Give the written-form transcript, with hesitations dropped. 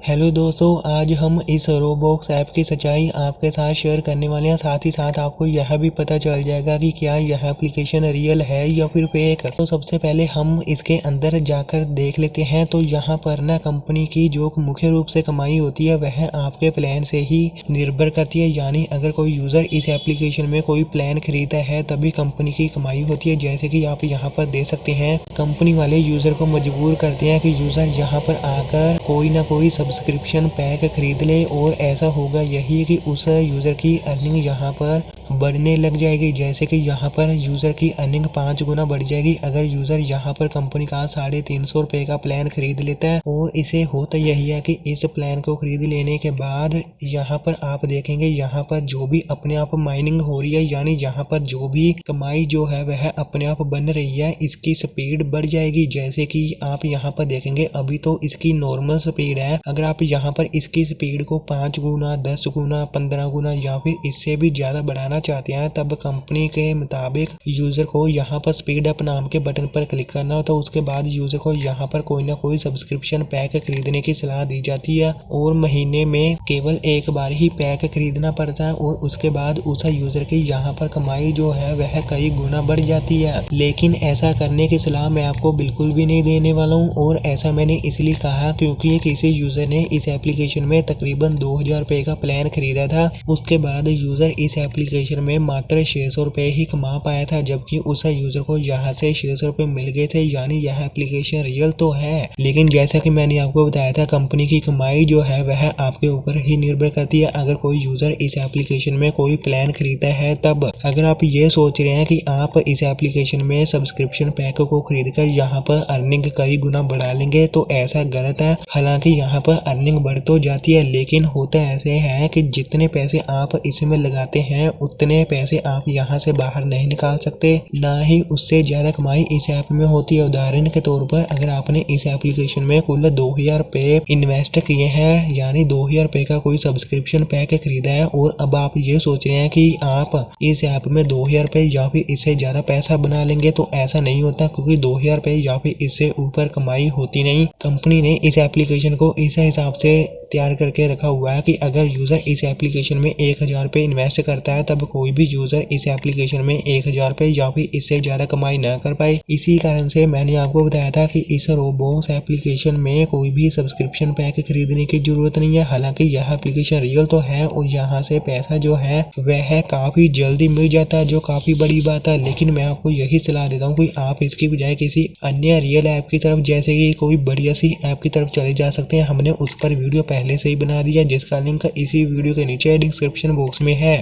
Hello दोस्तों, आज हम इस रोबॉक्स ऐप की सच्चाई आपके साथ शेयर करने वाले हैं। साथ ही साथ आपको यह भी पता चल जाएगा कि क्या यह एप्लीकेशन रियल है या फिर फेक। तो सबसे पहले हम इसके अंदर जाकर देख लेते हैं। तो यहाँ पर ना कंपनी की जो मुख्य रूप से कमाई होती है वह आपके प्लान से ही निर्भर करती है। यानी अगर कोई यूज़र इस एप्लीकेशन में कोई प्लान खरीदा है तभी कंपनी की कमाई होती है। जैसे कि आप यहाँ पर देख सकते हैं, कंपनी वाले यूज़र को मजबूर करते हैं कि यूज़र यहाँ पर आकर कोई ना कोई सब्सक्रिप्शन पैक खरीद ले, और ऐसा होगा यही कि उस यूज़र की अर्निंग यहाँ पर बढ़ने लग जाएगी। जैसे कि यहाँ पर यूज़र की अर्निंग 5 गुना बढ़ जाएगी अगर यूज़र यहाँ पर कंपनी का 350 रुपये का प्लान खरीद लेता है। और इसे होता यही है कि इस प्लान को खरीद लेने के बाद यहाँ पर आप देखेंगे, यहाँ पर जो भी अपने आप माइनिंग हो रही है, यानी यहाँ पर जो भी कमाई जो है वह अपने आप बन रही है, इसकी स्पीड बढ़ जाएगी। जैसे कि आप यहाँ पर देखेंगे, अभी तो इसकी नॉर्मल स्पीड है। अगर आप यहाँ पर इसकी स्पीड को 5 गुना, 10 गुना, 15 गुना या फिर इससे भी ज़्यादा बढ़ाना चाहते हैं, तब कंपनी के मुताबिक यूज़र को यहाँ पर स्पीड अप नाम के बटन पर क्लिक करना होता है। उसके बाद यूज़र को यहाँ पर कोई ना कोई सब्सक्रिप्शन पैक खरीदने की सलाह दी जाती है, और महीने में केवल एक बार ही पैक खरीदना पड़ता है, और उसके बाद उस यूज़र की यहाँ पर कमाई जो है वह कई गुना बढ़ जाती है। लेकिन ऐसा करने की सलाह मैं आपको बिल्कुल भी नहीं देने वाला हूँ, और ऐसा मैंने इसलिए कहा क्योंकि किसी यूज़र ने इस एप्लीकेशन में तकरीबन 2000 रुपये का प्लान खरीदा था। उसके बाद यूज़र इस एप्लीकेशन में मात्र 600 रुपये ही कमा पाया था, जबकि उस यूज़र को यहाँ से 600 रुपये मिल गए थे। यानी यह एप्लीकेशन रियल तो है, लेकिन जैसा कि मैंने आपको बताया था, कंपनी की कमाई जो है वह आपके ऊपर ही निर्भर करती है। अगर कोई यूज़र इस एप्लीकेशन में कोई प्लान खरीदता है तब। अगर आप ये सोच रहे हैं कि आप इस एप्लीकेशन में सब्सक्रिप्शन पैक को खरीद कर यहाँ पर अर्निंग कई गुना बढ़ा लेंगे, तो ऐसा गलत है। हालांकि यहाँ पर अर्निंग बढ़ तो जाती है, लेकिन होता ऐसे है कि जितने पैसे आप इसमें लगाते हैं उतने पैसे आप यहाँ से बाहर नहीं निकाल सकते, ना ही उससे ज़्यादा कमाई इस ऐप में होती है। उदाहरण के तौर पर अगर आपने इस एप्लीकेशन में कुल 2000 रुपये इन्वेस्ट किए हैं, यानी 2000 रुपये का कोई सब्सक्रिप्शन पैक खरीदा है, और अब आप ये सोच रहे हैं कि आप इस ऐप में 2000 रुपये या फिर इससे ज़्यादा पैसा बना लेंगे, तो ऐसा नहीं होता, क्योंकि 2000 रुपये या फिर इससे ऊपर कमाई होती नहीं। कंपनी ने इस एप्लीकेशन को इस हिसाब से तैयार करके रखा हुआ है कि अगर यूज़र इस एप्लीकेशन में 1000 रुपये इन्वेस्ट करता है तब कोई भी यूज़र इस एप्लीकेशन में 1000 रुपये या फिर इससे ज़्यादा कमाई ना कर पाए। इसी कारण से मैंने आपको बताया था कि इस रोबॉक्स एप्लीकेशन में कोई भी सब्सक्रिप्शन पैक खरीदने की ज़रूरत नहीं है। हालांकि यह एप्लीकेशन रियल तो है, और यहाँ से पैसा जो है वह काफ़ी जल्दी मिल जाता है, जो काफ़ी बड़ी बात है। लेकिन मैं आपको यही सलाह देता हूँ कि आप इसकी बजाय किसी अन्य रियल ऐप की तरफ, जैसे कि कोई बढ़िया सी ऐप की तरफ चले जा सकते हैं। हमने उस पर वीडियो पहले से ही बना दिया, जिसका लिंक इसी वीडियो के नीचे डिस्क्रिप्शन बॉक्स में है।